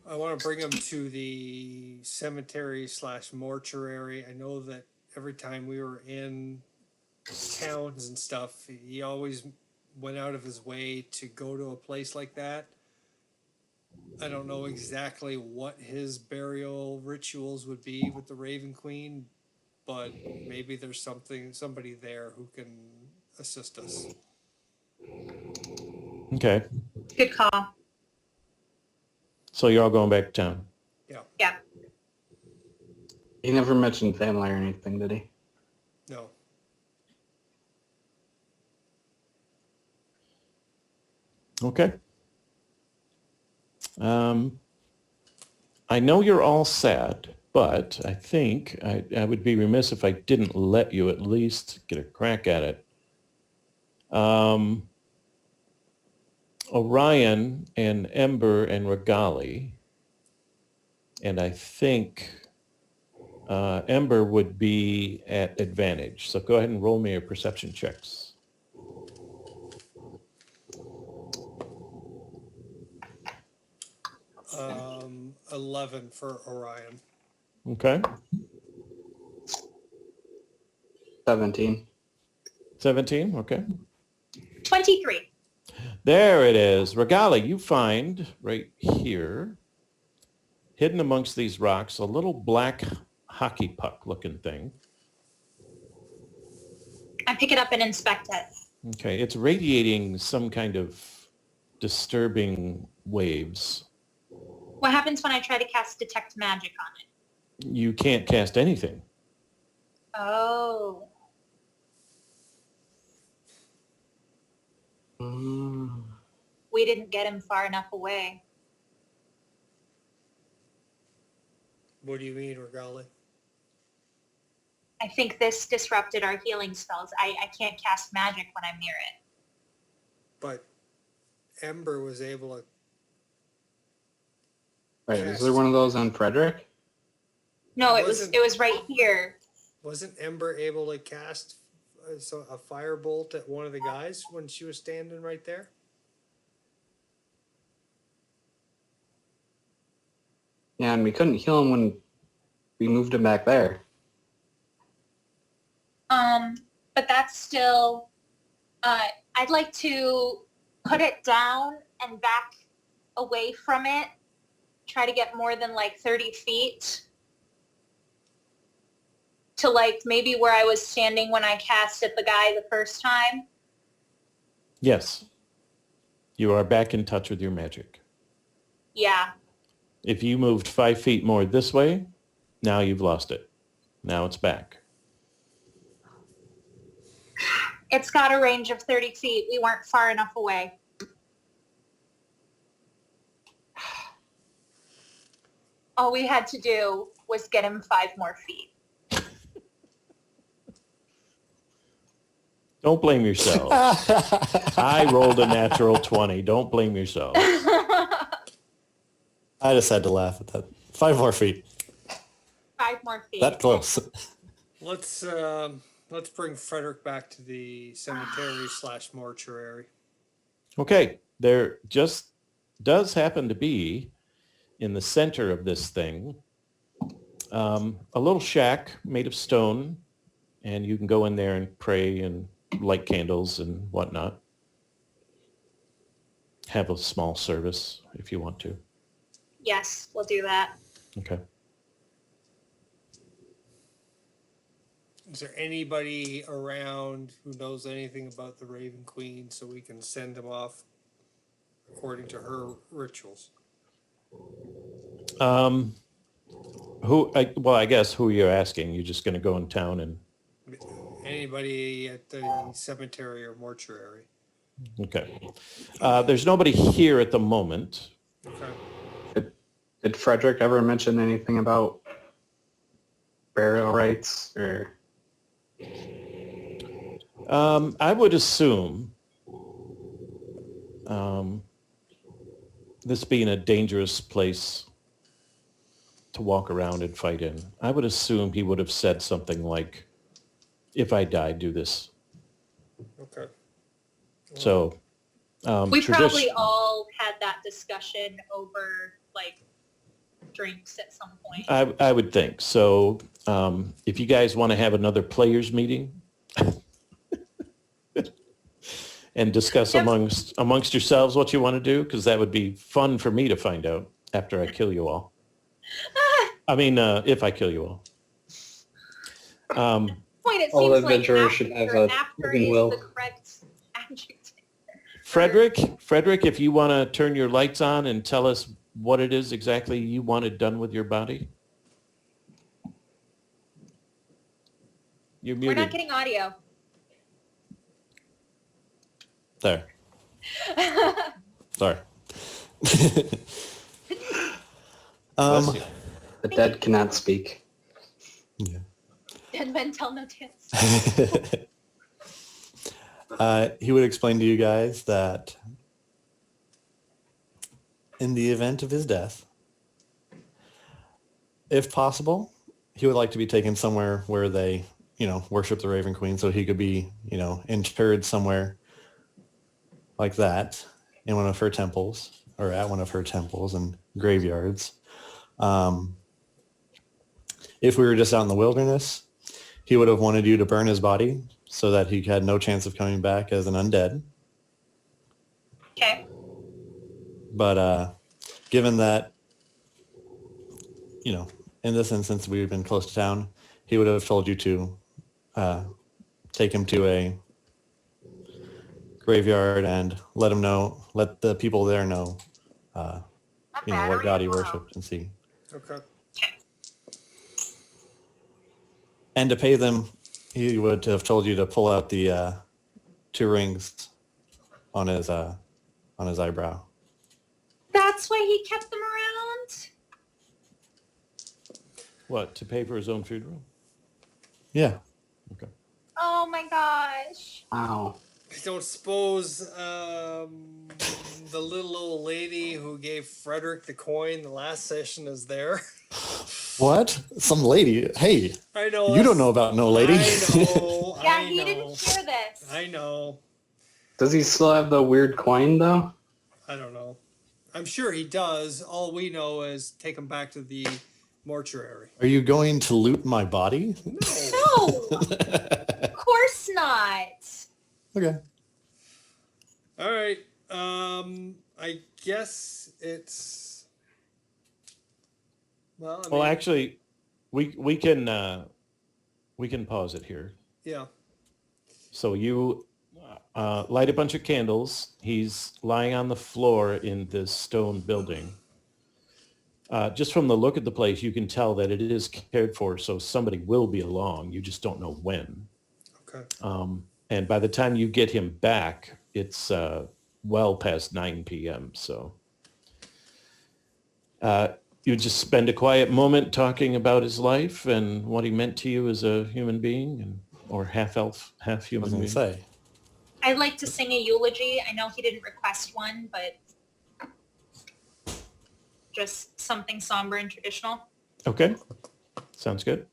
I want to bring him to the cemetery / mortuary. I know that every time we were in towns and stuff, he always went out of his way to go to a place like that. I don't know exactly what his burial rituals would be with the Raven Queen, but maybe there's somebody there who can assist us. okay. Good call. So you're all going back to town. Yeah. He never mentioned family or anything, did he? No. Okay. I know you're all sad, but I think I would be remiss if I didn't let you at least get a crack at it. Orion and Ember and Regali, and I think Ember would be at advantage. So go ahead and roll me your perception checks. Um, 11 for Orion. Okay. 17. 17, okay. 23. There it is. Regali, you find right here, hidden amongst these rocks, a little black hockey puck looking thing. I pick it up and inspect it. Okay, it's radiating some kind of disturbing waves. What happens when I try to cast detect magic on it? You can't cast anything. Oh. We didn't get him far enough away. What do you mean, Regali? I think this disrupted our healing spells. I can't cast magic when I'm near it. But Ember was able to. Right, is there one of those on Frederick? No, it Wasn't- was right here. Wasn't Ember able to cast a firebolt at one of the guys when she was standing right there? Yeah, and we couldn't heal him when we moved him back there. But that's still, I'd like to put it down and back away from it. Try to get more than like 30 feet to like maybe where I was standing when I cast at the guy the first time. Yes. You are back in touch with your magic. Yeah. If you moved 5 feet more this way, now you've lost it. Now it's back. It's got a range of 30 feet. We weren't far enough away. All we had to do was get him 5 more feet. Don't blame yourself. I rolled a natural 20. Don't blame yourself. I just had to laugh at that. 5 more feet. 5 more feet. That close. Let's bring Frederick back to the cemetery / mortuary. Okay, there just does happen to be in the center of this thing a little shack made of stone, and you can go in there and pray and light candles and whatnot. Have a small service if you want to. Yes, we'll do that. Okay. Is there anybody around who knows anything about the Raven Queen so we can send them off according to her rituals? I guess who you're asking. You're just going to go in town and... Anybody at the cemetery or mortuary? Okay. There's nobody here at the moment. Okay. Did Frederick ever mention anything about burial rites or? I would assume, this being a dangerous place to walk around and fight in, I would assume he would have said something like, if I die, do this. Okay. So, We probably all had that discussion over like drinks at some point. I would think. So if you guys want to have another players meeting and discuss Yep. amongst yourselves what you want to do, because that would be fun for me to find out after I kill you all. I mean, if I kill you all. Point, it All seems like adventurers should have a after living is will. the correct adjective. Frederick, if you want to turn your lights on and tell us what it is exactly you wanted done with your body. You're We're muted. not getting audio. There. Sorry. Bless you. The dead cannot speak. Yeah. Dead men tell no tales. He would explain to you guys that in the event of his death, if possible, he would like to be taken somewhere where they, worship the Raven Queen, so he could be, interred somewhere like that in one of her temples or at one of her temples and graveyards. If we were just out in the wilderness, he would have wanted you to burn his body so that he had no chance of coming back as an undead. Okay. But given that, in this instance, we've been close to town, he would have told you to take him to a graveyard and let the people there know, what god he worshipped and see. Okay. And to pay them, he would have told you to pull out the 2 rings on his eyebrow. That's why he kept them around? What, to pay for his own funeral? Yeah. Okay. Oh my gosh. Wow. I don't suppose the little old lady who gave Frederick the coin the last session is there. What? Some lady. Hey, I know. you don't know about no lady. I know. Yeah, I he know. didn't hear this. I know. Does he still have the weird coin though? I don't know. I'm sure he does. All we know is take him back to the mortuary. Are you going to loot my body? No, of course not. Okay. All right. I guess it's. Well, I Well, mean, actually, we can pause it here. yeah. So you light a bunch of candles. He's lying on the floor in this stone building. Just from the look of the place, you can tell that it is cared for, so somebody will be along. You just don't know when. Okay. And by the time you get him back, it's well past 9 p.m. So you just spend a quiet moment talking about his life and what he meant to you as a human being, and or half elf, half I was human going being. to say. I'd like to sing a eulogy. I know he didn't request one, but just something somber and traditional. Okay, sounds good.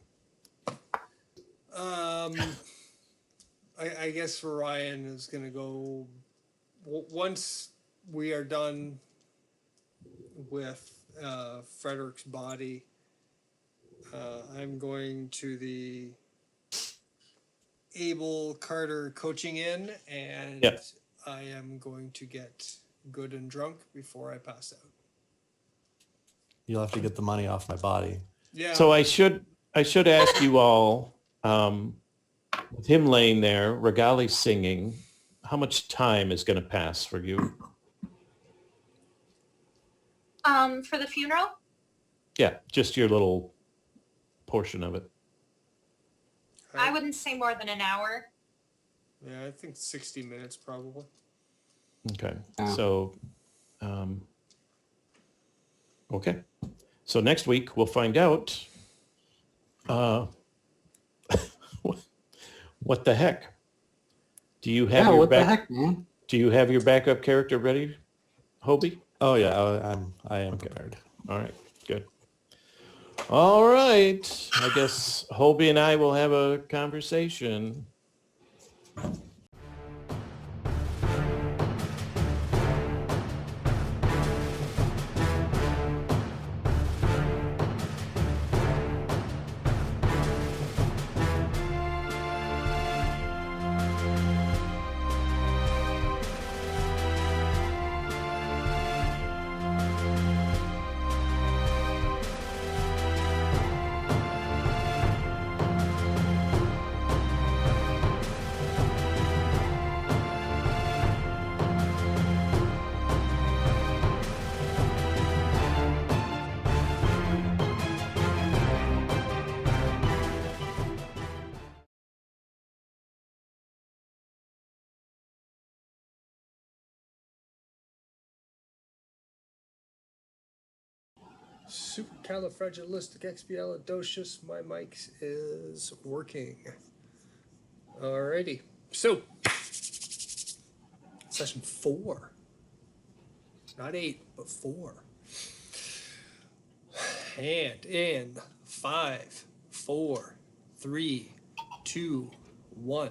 I guess Ryan is gonna go once we are done with Frederick's body. I'm going to the Abel Carter Coaching Inn, and Yep. I am going to get good and drunk before I pass out. You'll have to get the money off my body. Yeah. So I should ask you all, with him laying there, Regali singing, how much time is going to pass for you? For the funeral, Yeah, just your little portion of it. I wouldn't say more than an hour. Yeah, I think 60 minutes probably. Okay, Yeah. so, okay. So next week we'll find out, what the heck? Do you have Yeah, your what the heck, man? Do you have your backup character ready, Hobie? Oh yeah, I am Okay. prepared. All right, good. All right, I guess Hobie and I will have a conversation. Supercalifragilisticexpialidocious. My mic is working. Alrighty. So, session 4. Not 8, but 4. And in 5, 4, 3, 2, 1.